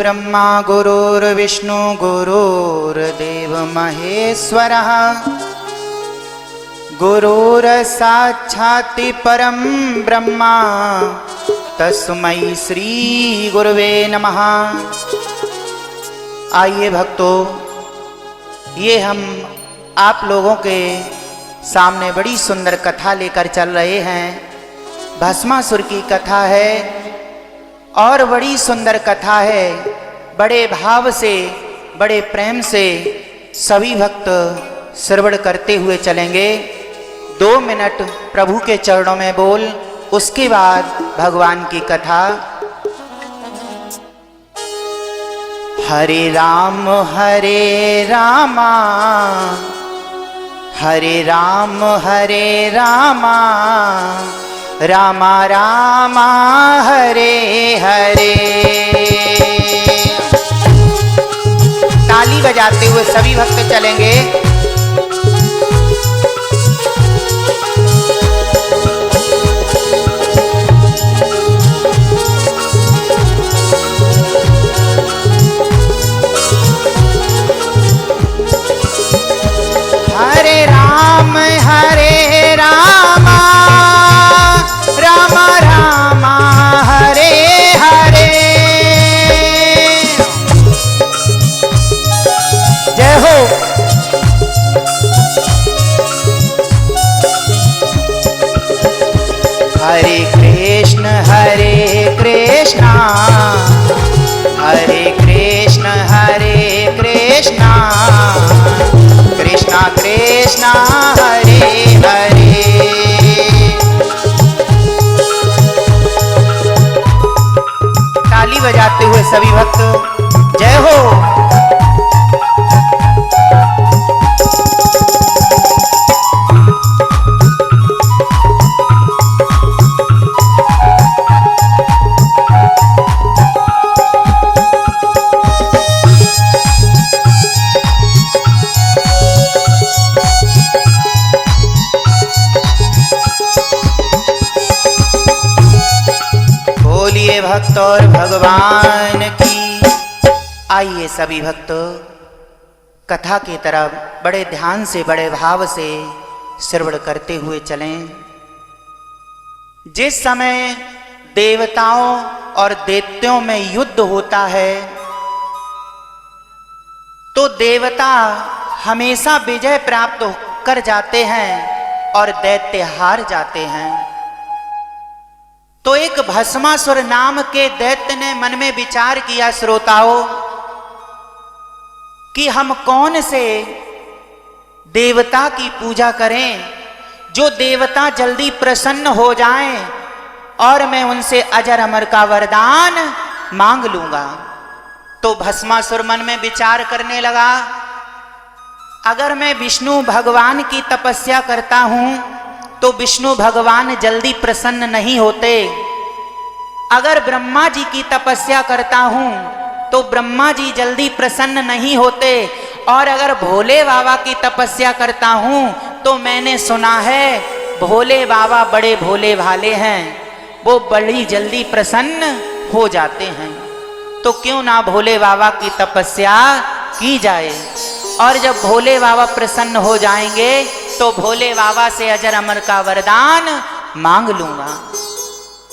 गुरुर्ब्रह्मा गुरुर्विष्णु गुरुर्देव महेश्वरः गुरुर्साक्षात् परं ब्रह्मा तस्मै श्री गुरुवे नमः। आइए भक्तों, ये हम आप लोगों के सामने बड़ी सुंदर कथा लेकर चल रहे हैं। भस्मासुर की कथा है और बड़ी सुंदर कथा है। बड़े भाव से, बड़े प्रेम से सभी भक्त श्रवण करते हुए चलेंगे। 2 मिनट प्रभु के चरणों में बोल, उसके बाद भगवान की कथा। हरे रामा हरे रामा रामा रामा हरे हरे। ताली बजाते हुए सभी भक्त चलेंगे। हरे रामा रामा रामा हरे हरे। जय हो। हरे कृष्ण हरे कृष्ण हरे कृष्ण कृष्ण कृष्ण हरे हरे। ताली बजाते हुए सभी भक्त जय हो। भक्त और भगवान की। आइए सभी भक्त कथा की तरफ बड़े ध्यान से, बड़े भाव से श्रवण करते हुए चलें। जिस समय देवताओं और दैत्यों में युद्ध होता है तो देवता हमेशा विजय प्राप्त कर जाते हैं और दैत्य हार जाते हैं। तो एक भस्मासुर नाम के दैत्य ने मन में विचार किया, श्रोताओं, कि हम कौन से देवता की पूजा करें जो देवता जल्दी प्रसन्न हो जाएं और मैं उनसे अजर अमर का वरदान मांग लूंगा। तो भस्मासुर मन में विचार करने लगा, अगर मैं विष्णु भगवान की तपस्या करता हूं तो विष्णु भगवान जल्दी प्रसन्न नहीं होते। अगर ब्रह्मा जी की तपस्या करता हूं तो ब्रह्मा जी जल्दी प्रसन्न नहीं होते। और अगर भोले बाबा की तपस्या करता हूं तो मैंने सुना है भोले बाबा बड़े भोले भाले हैं, वो बड़ी जल्दी प्रसन्न हो जाते हैं। तो क्यों ना भोले बाबा की तपस्या की जाए। और जब भोले बाबा प्रसन्न हो जाएंगे तो भोले बाबा से अजर अमर का वरदान मांग लूंगा।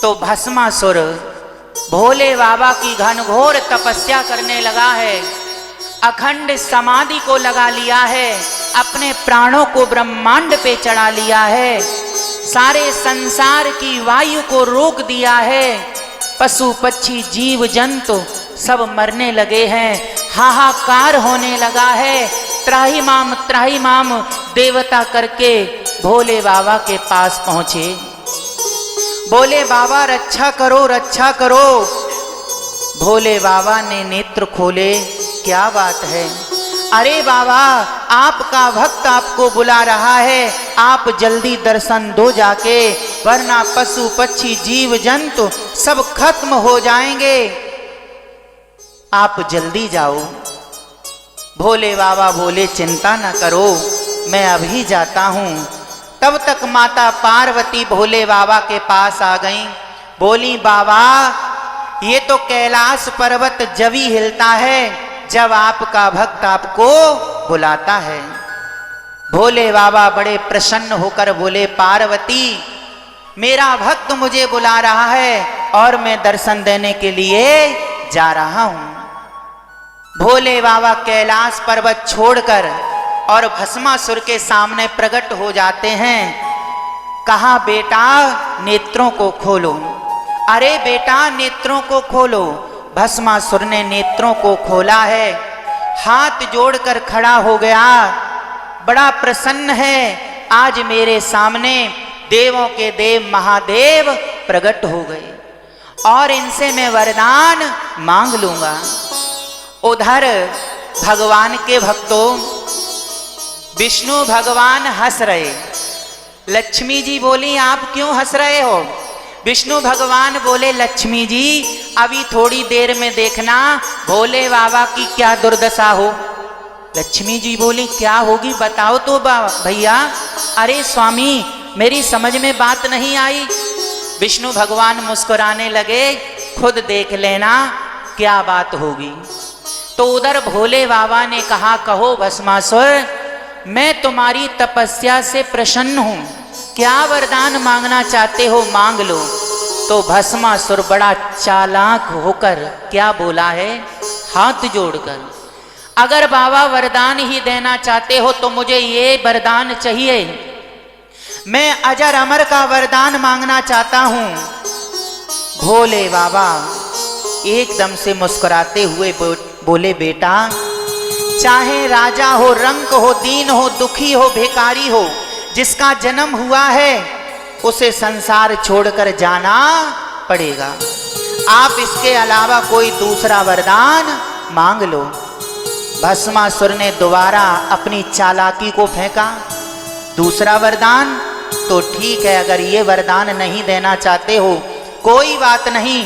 तो भस्मासुर भोले बाबा की घनघोर तपस्या करने लगा है, अखंड समाधि को लगा लिया है, अपने प्राणों को ब्रह्मांड पे चढ़ा लिया है, सारे संसार की वायु को रोक दिया है। पशु पक्षी जीव जंतु सब मरने लगे हैं, हाहाकार होने लगा है। त्राही माम देवता करके भोले बाबा के पास पहुंचे। बोले बाबा रक्षा करो रक्षा करो। भोले बाबा ने नेत्र खोले, क्या बात है? अरे बाबा, आपका भक्त आपको बुला रहा है, आप जल्दी दर्शन दो जाके, वरना पशु पक्षी जीव जंतु सब खत्म हो जाएंगे। आप जल्दी जाओ। भोले बाबा बोले चिंता न करो, मैं अभी जाता हूँ। तब तक माता पार्वती भोले बाबा के पास आ गईं। बोली बाबा ये तो कैलाश पर्वत जब ही हिलता है जब आपका भक्त आपको बुलाता है। भोले बाबा बड़े प्रसन्न होकर बोले, पार्वती मेरा भक्त मुझे बुला रहा है और मैं दर्शन देने के लिए जा रहा हूं। भोले बाबा कैलाश पर्वत छोड़कर और भस्मासुर के सामने प्रकट हो जाते हैं। कहा, बेटा नेत्रों को खोलो। अरे बेटा नेत्रों को खोलो। भस्मासुर ने नेत्रों को खोला है, हाथ जोड़कर खड़ा हो गया, बड़ा प्रसन्न है। आज मेरे सामने देवों के देव महादेव प्रकट हो गए और इनसे मैं वरदान मांग लूंगा। उधर भगवान के भक्तों, विष्णु भगवान हंस रहे। लक्ष्मी जी बोली, आप क्यों हंस रहे हो? विष्णु भगवान बोले, लक्ष्मी जी अभी थोड़ी देर में देखना भोले बाबा की क्या दुर्दशा हो। लक्ष्मी जी बोली, क्या होगी बताओ तो भैया। अरे स्वामी मेरी समझ में बात नहीं आई। विष्णु भगवान मुस्कुराने लगे, खुद देख लेना क्या बात होगी। तो उधर भोले बाबा ने कहा, कहो भस्मासुर, मैं तुम्हारी तपस्या से प्रसन्न हूं, क्या वरदान मांगना चाहते हो मांग लो। तो भस्मासुर बड़ा चालाक होकर क्या बोला है, हाथ जोड़कर, अगर बाबा वरदान ही देना चाहते हो तो मुझे ये वरदान चाहिए, मैं अजर अमर का वरदान मांगना चाहता हूं। भोले बाबा एकदम से मुस्कुराते हुए बोले, बेटा चाहे राजा हो, रंक हो, दीन हो, दुखी हो, भिखारी हो, जिसका जन्म हुआ है उसे संसार छोड़कर जाना पड़ेगा। आप इसके अलावा कोई दूसरा वरदान मांग लो। भस्मासुर ने दोबारा अपनी चालाकी को फेंका, दूसरा वरदान तो ठीक है, अगर ये वरदान नहीं देना चाहते हो कोई बात नहीं,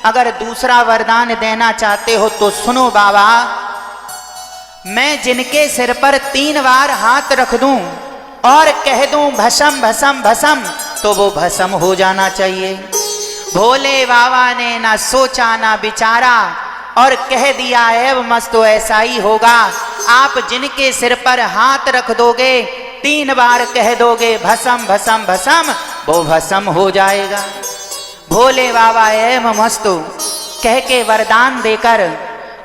अगर दूसरा वरदान देना चाहते हो तो सुनो बाबा, मैं जिनके सिर पर 3 बार हाथ रख दूं और कह दूं भस्म भस्म भस्म, तो वो भस्म हो जाना चाहिए। भोले बाबा ने ना सोचा ना विचारा और कह दिया, एवं मस्त तो ऐसा ही होगा। आप जिनके सिर पर हाथ रख दोगे, 3 बार कह दोगे भस्म भस्म भस्म, वो भस्म हो जाएगा। भोले बाबा एवं मस्तु कह के वरदान देकर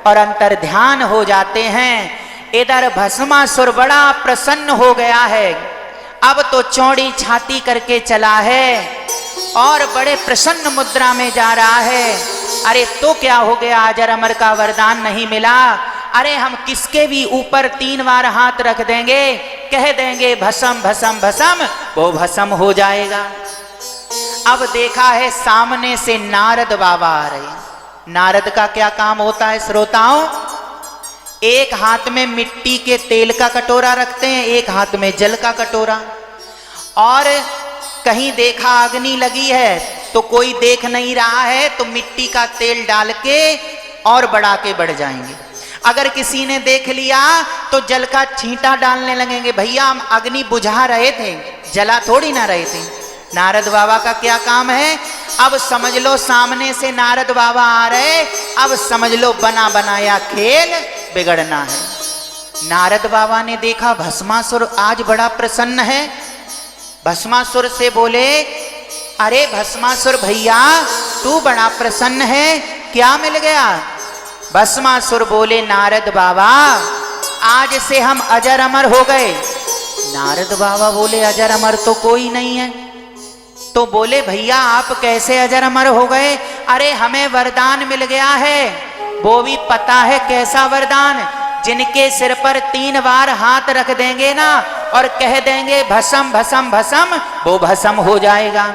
और अंतर ध्यान हो जाते हैं। इधर भस्मासुर बड़ा प्रसन्न हो गया है, अब तो चौड़ी छाती करके चला है और बड़े प्रसन्न मुद्रा में जा रहा है। अरे तो क्या हो गया, अजर अमर का वरदान नहीं मिला, अरे हम किसके भी ऊपर 3 बार हाथ रख देंगे, कह देंगे भस्म भस्म भस्म, वो भस्म हो जाएगा। अब देखा है सामने से नारद बाबा आ रहे। नारद का क्या काम होता है श्रोताओं, एक हाथ में मिट्टी के तेल का कटोरा रखते हैं, एक हाथ में जल का कटोरा, और कहीं देखा अग्नि लगी है तो कोई देख नहीं रहा है तो मिट्टी का तेल डाल के और बढ़ा के बढ़ जाएंगे। अगर किसी ने देख लिया तो जल का छींटा डालने लगेंगे, भैया हम अग्नि बुझा रहे थे, जला थोड़ी ना रहे थे। नारद बाबा का क्या काम है, अब समझ लो सामने से नारद बाबा आ रहे, अब समझ लो बना बनाया खेल बिगड़ना है। नारद बाबा ने देखा भस्मासुर आज बड़ा प्रसन्न है, भस्मासुर से बोले, अरे भस्मासुर भैया तू बड़ा प्रसन्न है, क्या मिल गया? भस्मासुर बोले, नारद बाबा आज से हम अजर अमर हो गए। नारद बाबा बोले, अजर अमर तो कोई नहीं है। तो बोले, भैया आप कैसे अजर अमर हो गए? अरे हमें वरदान मिल गया है। वो भी पता है कैसा वरदान, जिनके सिर पर 3 बार हाथ रख देंगे ना और कह देंगे भस्म भस्म भस्म, वो भस्म हो जाएगा।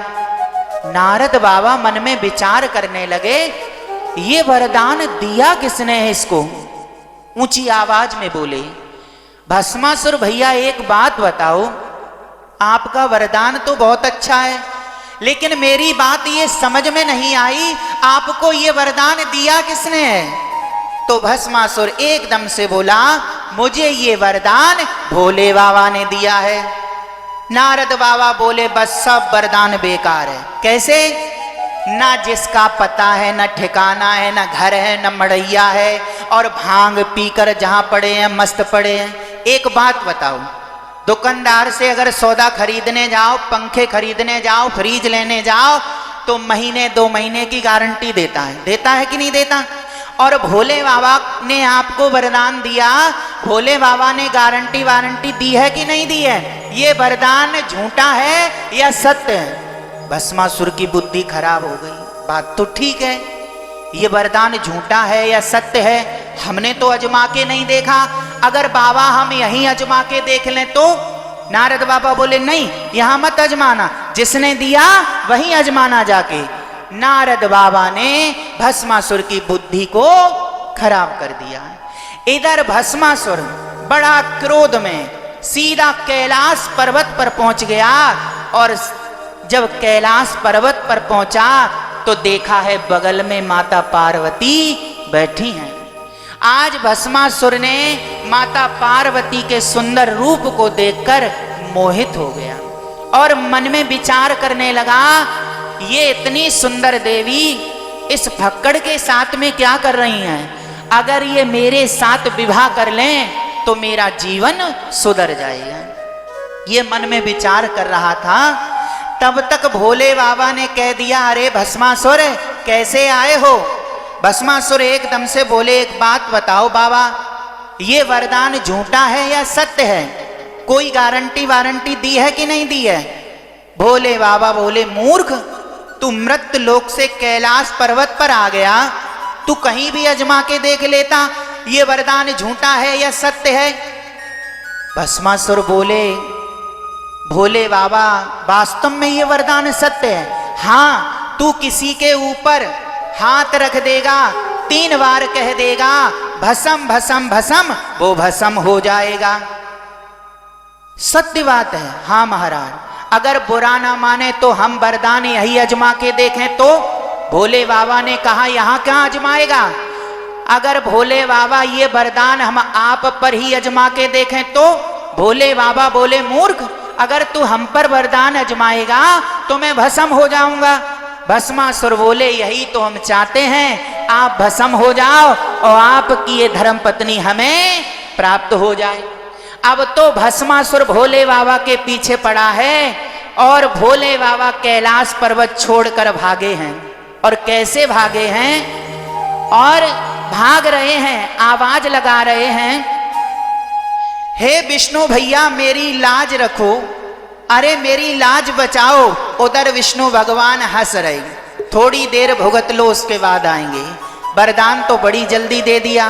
नारद बाबा मन में विचार करने लगे, ये वरदान दिया किसने है इसको? ऊंची आवाज में बोले, भस्मासुर भैया एक बात बताओ, आपका वरदान तो बहुत अच्छा है, लेकिन मेरी बात ये समझ में नहीं आई, आपको ये वरदान दिया किसने है? तो भस्मासुर एकदम से बोला, मुझे ये वरदान भोले बाबा ने दिया है। नारद बाबा बोले, बस सब वरदान बेकार है। कैसे? ना जिसका पता है, ना ठिकाना है, ना घर है, ना मड़ैया है, और भांग पीकर जहां पड़े हैं मस्त पड़े हैं। एक बात बताओ, दुकानदार से अगर सौदा खरीदने जाओ, पंखे खरीदने जाओ, फ्रिज लेने जाओ, तो महीने 2 महीने की गारंटी देता है कि नहीं देता? और भोले बाबा ने आपको वरदान दिया, भोले बाबा ने गारंटी वारंटी दी है कि नहीं दी है? ये वरदान झूठा है या सत्य है? भस्मासुर की बुद्धि खराब हो गई। बात तो ठीक है, ये वरदान झूठा है या सत्य है? हमने तो अजमा के नहीं देखा। अगर बाबा हम यहीं अजमा के देख लें तो? नारद बाबा बोले नहीं, यहां मत अजमाना, जिसने दिया वहीं अजमाना जाके। नारद बाबा ने भस्मासुर की बुद्धि को खराब कर दिया। इधर भस्मासुर बड़ा क्रोध में सीधा कैलाश पर्वत पर पहुंच गया, और जब कैलाश पर्वत पर पहुंचा तो देखा है बगल में माता पार्वती बैठी हैं। आज भस्मासुर ने माता पार्वती के सुंदर रूप को देखकर मोहित हो गया और मन में विचार करने लगा, ये इतनी सुंदर देवी इस फक्कड़ के साथ में क्या कर रही हैं? अगर ये मेरे साथ विवाह कर लें तो मेरा जीवन सुधर जाएगा। ये मन में विचार कर रहा था, तब तक भोले बाबा ने कह दिया, अरे भस्मासुर कैसे आए हो? भस्मासुर एकदम से बोले, एक बात बताओ बाबा, ये वरदान झूठा है या सत्य है? कोई गारंटी वारंटी दी है कि नहीं दी है? भोले बाबा बोले, मूर्ख, तू मृत लोक से कैलाश पर्वत पर आ गया, तू कहीं भी अजमा के देख लेता, ये वरदान झूठा है या सत्य है? भस्मासुर बोले, भोले बाबा वास्तव में ये वरदान सत्य है। हाँ, तू किसी के ऊपर हाथ रख देगा, 3 बार कह देगा भस्म भस्म भस्म, वो भस्म हो जाएगा। सत्य बात है। हाँ महाराज, अगर बुरा ना माने तो हम वरदान यही अजमा के देखें तो? भोले बाबा ने कहा, यहां क्या अजमाएगा? अगर भोले बाबा ये वरदान हम आप पर ही अजमा के देखें तो? भोले बाबा बोले, मूर्ख, अगर तू हम पर वरदान अजमाएगा तो मैं भस्म हो जाऊंगा। भस्मासुर बोले, यही तो हम चाहते हैं, आप भस्म हो जाओ और आपकी ये धर्म पत्नी हमें प्राप्त हो जाए। अब तो भस्मासुर भोले बाबा के पीछे पड़ा है और भोले बाबा कैलाश पर्वत छोड़कर भागे हैं। और कैसे भागे हैं? और भाग रहे हैं, आवाज लगा रहे हैं, हे विष्णु भैया मेरी लाज रखो, अरे मेरी लाज बचाओ। उधर विष्णु भगवान हंस रहे, थोड़ी देर भुगत लो उसके बाद आएंगे। वरदान तो बड़ी जल्दी दे दिया।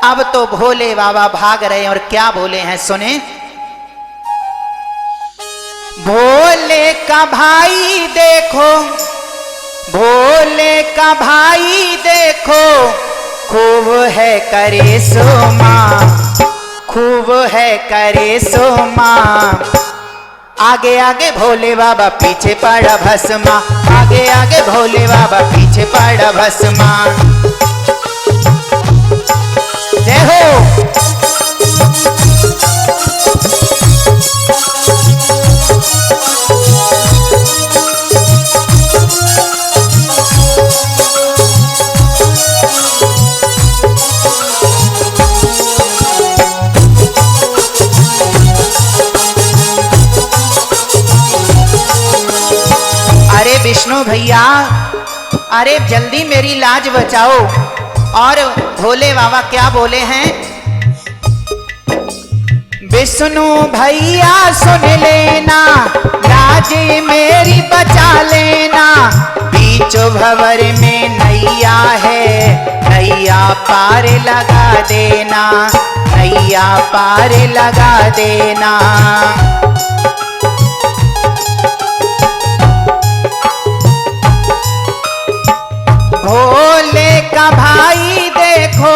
अब तो भोले बाबा भाग रहे हैं और क्या बोले हैं सुने। भोले का भाई देखो, भोले का भाई देखो, खूब है करे सो माँ, खूब है करे सो माँ। आगे आगे भोले बाबा पीछे पड़ा भस्मा, आगे आगे भोले बाबा पीछे पड़ा भस्मा। जय हो। अरे विष्णु भैया, अरे जल्दी मेरी लाज बचाओ। और भोले बाबा क्या बोले हैं? विष्णु भैया सुन लेना, लाज मेरी बचा लेना। बीच भंवर में नैया है, नैया पार लगा देना, नैया पार लगा देना। भोले का भाई देखो,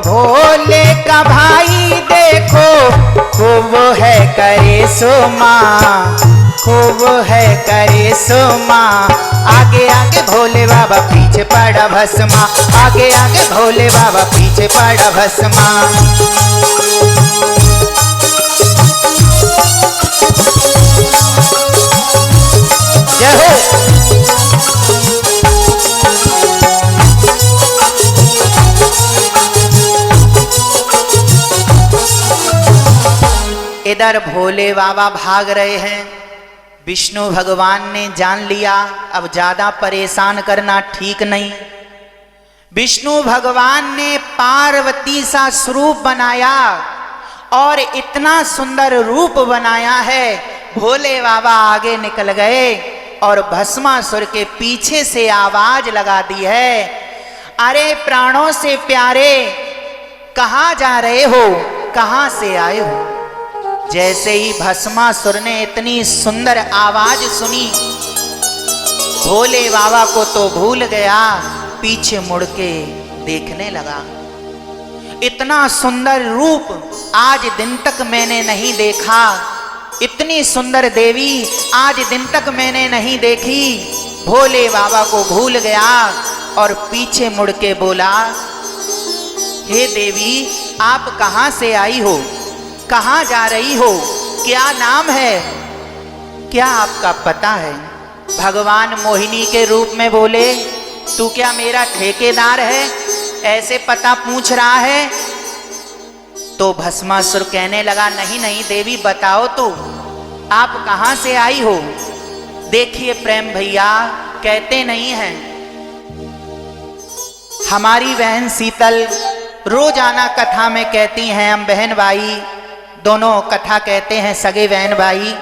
भोले का भाई देखो, खूब है करे सो माँ, खूब है करे सो माँ। आगे आगे भोले बाबा पीछे पड़ा भस्मा, आगे आगे भोले बाबा पीछे पड़ा भस्मा। जय हो। इधर भोले बाबा भाग रहे हैं। विष्णु भगवान ने जान लिया अब ज्यादा परेशान करना ठीक नहीं। विष्णु भगवान ने पार्वती सा स्वरूप बनाया और इतना सुंदर रूप बनाया है। भोले बाबा आगे निकल गए और भस्मासुर के पीछे से आवाज लगा दी है, अरे प्राणों से प्यारे कहाँ जा रहे हो, कहाँ से आए हो। जैसे ही भस्मासुर ने इतनी सुंदर आवाज सुनी, भोले बाबा को तो भूल गया, पीछे मुड़ के देखने लगा। इतना सुंदर रूप आज दिन तक मैंने नहीं देखा, इतनी सुंदर देवी आज दिन तक मैंने नहीं देखी। भोले बाबा को भूल गया और पीछे मुड़ के बोला, हे देवी आप कहाँ से आई हो, कहाँ जा रही हो, क्या नाम है, क्या आपका पता है। भगवान मोहिनी के रूप में बोले, तू क्या मेरा ठेकेदार है, ऐसे पता पूछ रहा है। तो भस्मासुर कहने लगा, नहीं नहीं देवी बताओ तो आप कहाँ से आई हो। देखिए प्रेम भैया कहते नहीं हैं, हमारी बहन शीतल रोजाना कथा में कहती हैं, हम बहन भाई दोनों कथा कहते हैं, सगे बहन भाई।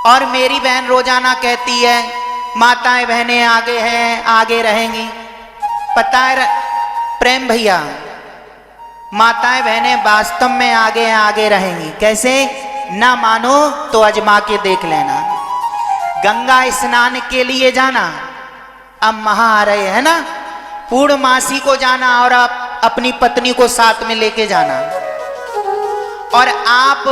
और मेरी बहन रोजाना कहती है, माताएं बहनें आगे हैं आगे रहेंगी। पता है प्रेम भैया, माताएं बहनें वास्तव में आगे हैं आगे रहेंगी। कैसे, ना मानो तो अजमा के देख लेना। गंगा स्नान के लिए जाना, अब महा आ रहे हैं ना, पूर्णमासी को जाना और अपनी पत्नी को साथ में लेके जाना। और आप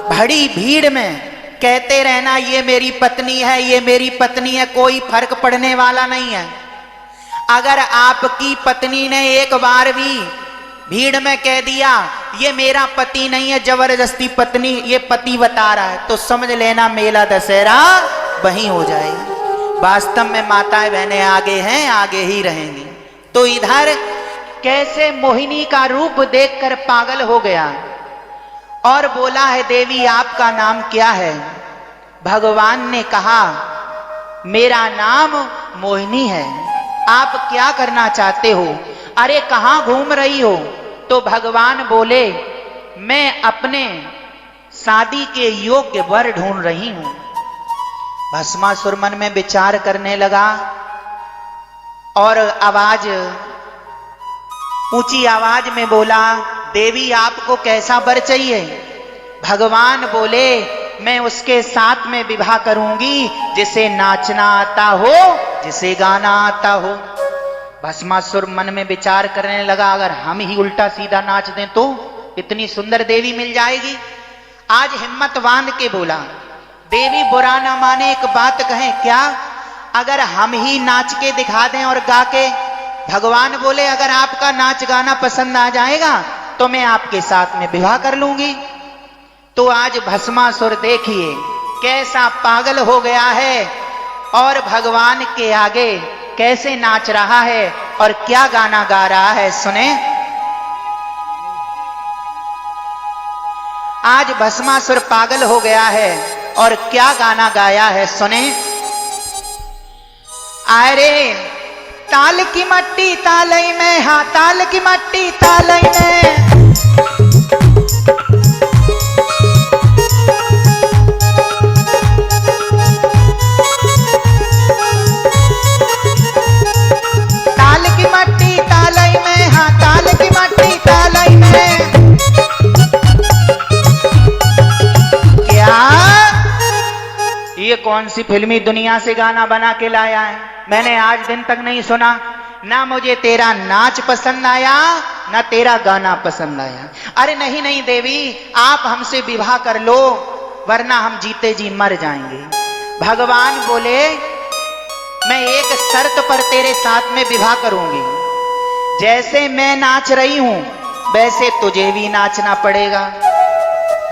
बड़ी भीड़ में कहते रहना, ये मेरी पत्नी है, ये मेरी पत्नी है, कोई फर्क पड़ने वाला नहीं है। अगर आपकी पत्नी ने एक बार भी भीड़ में कह दिया ये मेरा पति नहीं है, जबरदस्ती पत्नी ये पति बता रहा है, तो समझ लेना मेला दशहरा वहीं हो जाएगी। वास्तव में माताएं बहनें आगे हैं आगे ही रहेंगी। तो इधर कैसे मोहिनी का रूप देखकर पागल हो गया और बोला है, देवी आपका नाम क्या है। भगवान ने कहा, मेरा नाम मोहिनी है, आप क्या करना चाहते हो, अरे कहाँ घूम रही हो। तो भगवान बोले, मैं अपने शादी के योग्य वर ढूंढ रही हूं। भस्मासुर मन में विचार करने लगा और ऊंची आवाज में बोला, देवी आपको कैसा वर चाहिए। भगवान बोले, मैं उसके साथ में विवाह करूंगी जिसे नाचना आता हो, जिसे गाना आता हो। भस्मासुर मन में विचार करने लगा, अगर हम ही उल्टा सीधा नाच दें तो इतनी सुंदर देवी मिल जाएगी। आज हिम्मत बांध के बोला, देवी बुरा ना माने एक बात कहें क्या, अगर हम ही नाच के दिखा दें और गा के। भगवान बोले, अगर आपका नाच गाना पसंद आ जाएगा तो मैं आपके साथ में विवाह कर लूंगी। तो आज भस्मासुर देखिए कैसा पागल हो गया है और भगवान के आगे कैसे नाच रहा है और क्या गाना गा रहा है, सुने। आज भस्मासुर पागल हो गया है और क्या गाना गाया है, सुने। अरे ताल की मट्टी तालई में, हाँ ताल की मट्टी तालई में, ताल की मट्टी तालई में, हाँ ताल की मट्टी तालई में। क्या ये कौन सी फिल्मी दुनिया से गाना बना के लाया है, मैंने आज दिन तक नहीं सुना। ना मुझे तेरा नाच पसंद आया ना तेरा गाना पसंद आया। अरे नहीं नहीं देवी, आप हमसे विवाह कर लो वरना हम जीते जी मर जाएंगे। भगवान बोले, मैं एक शर्त पर तेरे साथ में विवाह करूंगी, जैसे मैं नाच रही हूं वैसे तुझे भी नाचना पड़ेगा।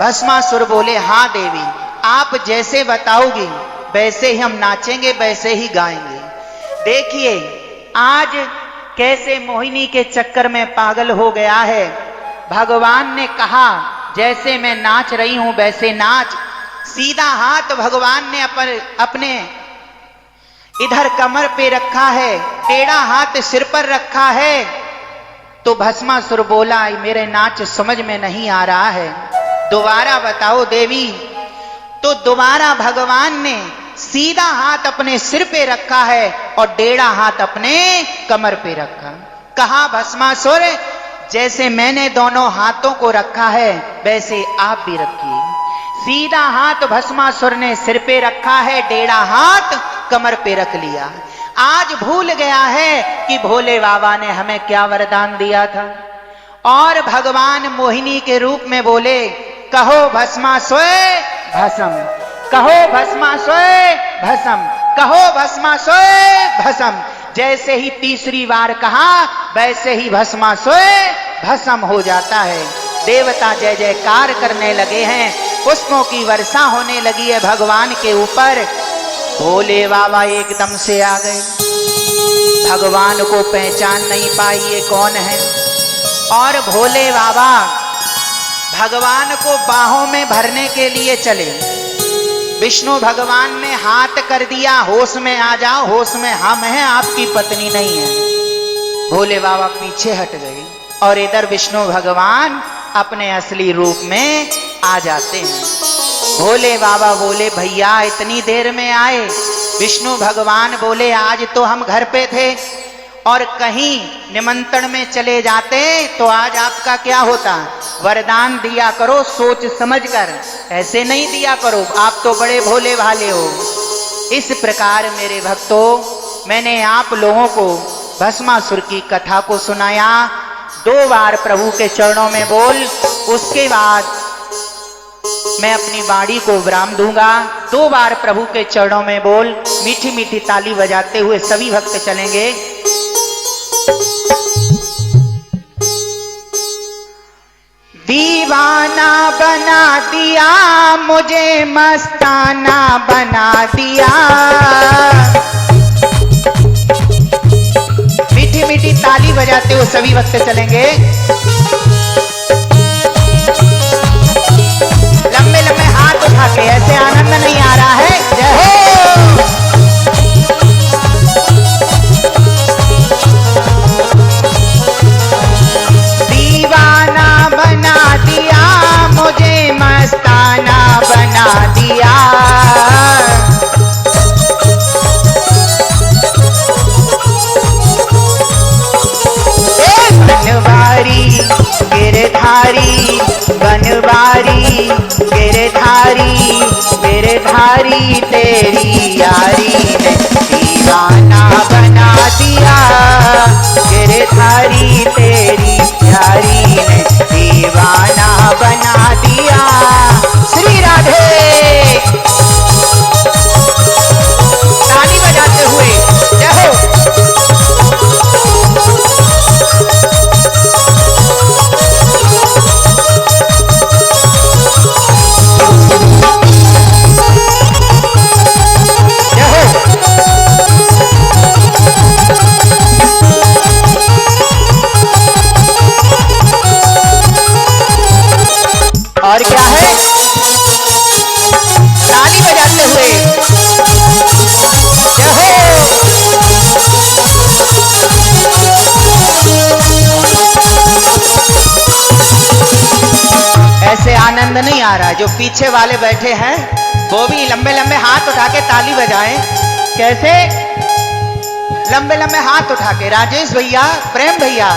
भस्मासुर बोले, हाँ देवी आप जैसे बताओगी वैसे ही हम नाचेंगे, वैसे ही गाएंगे। देखिए आज कैसे मोहिनी के चक्कर में पागल हो गया है। भगवान ने कहा, जैसे मैं नाच रही हूं वैसे नाच। सीधा हाथ भगवान ने अपने इधर कमर पे रखा है, टेढ़ा हाथ सिर पर रखा है। तो भस्मासुर बोला, मेरे नाच समझ में नहीं आ रहा है, दोबारा बताओ देवी। तो दोबारा भगवान ने सीधा हाथ अपने सिर पे रखा है और टेढ़ा हाथ अपने कमर पे रखा। कहा, भस्मासुर जैसे मैंने दोनों हाथों को रखा है वैसे आप भी रखिए। सीधा हाथ भस्मासुर ने सिर पे रखा है, टेढ़ा हाथ कमर पे रख लिया। आज भूल गया है कि भोले बाबा ने हमें क्या वरदान दिया था। और भगवान मोहिनी के रूप में बोले, कहो भस्मासुर भस्म, कहो भस्मासुर भस्म, कहो भस्मासुर भस्म। जैसे ही तीसरी बार कहा वैसे ही भस्मासुर भस्म हो जाता है। देवता जय जयकार करने लगे हैं, पुष्पों की वर्षा होने लगी है भगवान के ऊपर। भोले बाबा एकदम से आ गए, भगवान को पहचान नहीं पाई ये कौन है। और भोले बाबा भगवान को बाहों में भरने के लिए चले। विष्णु भगवान ने हाथ कर दिया, होश में आ जाओ, होश में हम हैं, आपकी पत्नी नहीं है। भोले बाबा पीछे हट गए और इधर विष्णु भगवान अपने असली रूप में आ जाते हैं। भोले बाबा बोले, भैया इतनी देर में आए। विष्णु भगवान बोले, आज तो हम घर पे थे और कहीं निमंत्रण में चले जाते तो आज आपका क्या होता। वरदान दिया करो सोच समझकर, ऐसे नहीं दिया करो, आप तो बड़े भोले भाले हो। इस प्रकार मेरे भक्तों, मैंने आप लोगों को भस्मासुर की कथा को सुनाया। 2 बार प्रभु के चरणों में बोल, उसके बाद मैं अपनी वाणी को विराम दूंगा। 2 बार प्रभु के चरणों में बोल, मीठी मीठी ताली बजाते हुए सभी भक्त चलेंगे। दीवाना बना दिया मुझे, मस्ताना बना दिया। मीठी मीठी ताली बजाते हुए सभी भक्त चलेंगे। लंबे लंबे हाथ उठा के, ऐसे आनंद नहीं आ रहा है। जय हो। दीवाना बना दिया मुझे, मस्ताना बना दिया। बनवारी गिरधारी, बनवारी गिरधारी, गिरधारी तेरी यारी ने दीवाना बना दिया। गिरधारी तेरी यारी ने दीवाना बना दिया। श्री राधे। ताली बजाते हुए जय हो। और क्या है, ताली बजाते हुए जय हो। ऐसे आनंद नहीं आ रहा। जो पीछे वाले बैठे हैं वो भी लंबे लंबे हाथ उठा के ताली बजाएं। कैसे? लंबे लंबे हाथ उठा के। राजेश भैया, प्रेम भैया।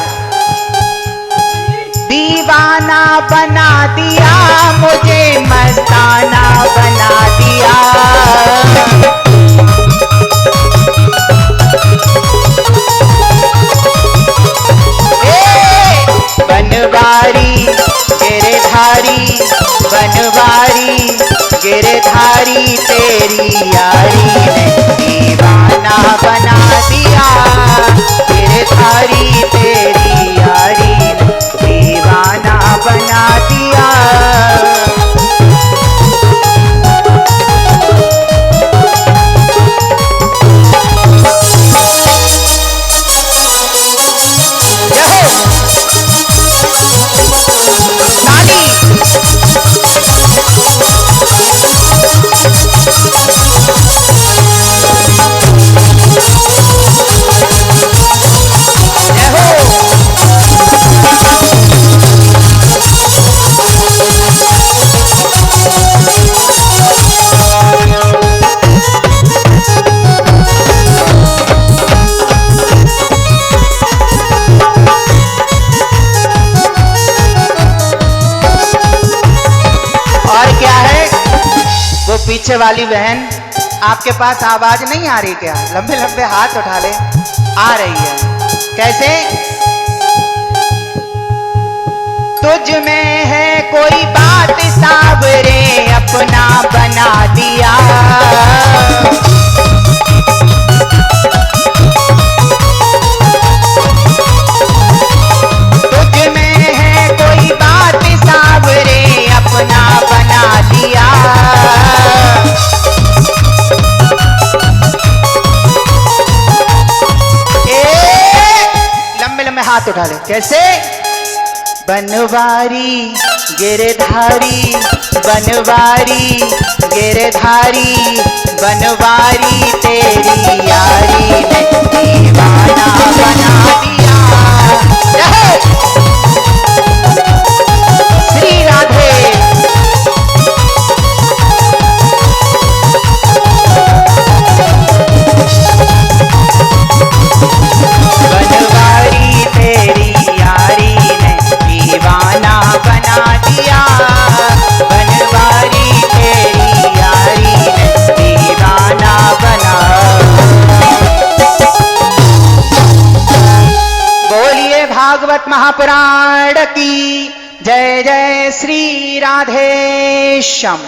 दीवाना बना दिया मुझे, मस्ताना बना दिया। बनवारी गिरधारी, बनवारी गिरधारी तेरी यारी ने दीवाना बना दिया। गिरधारी तेरी यारी ने दीवाना बना दिया। ताली पीछे वाली बहन आपके पास आवाज नहीं आ रही क्या? लंबे लंबे हाथ उठा ले। आ रही है। कैसे? तुझ में है कोई बात सावरे अपना बना दिया। तुझ में है कोई बात सावरे अपना बना दिया। लंबे लंबे हाथ उठा ले। कैसे? बनवारी गिरधारी, बनवारी गिरधारी, बनवारी तेरी यारी ने दीवाना बना दिया। श्री राधे। बनवारी तेरी यारी ने दीवाना बना दिया। बनवारी तेरी यारी ने दीवाना बना। बोलिए भागवत महापुराण की जय। जय श्री राधेश्याम।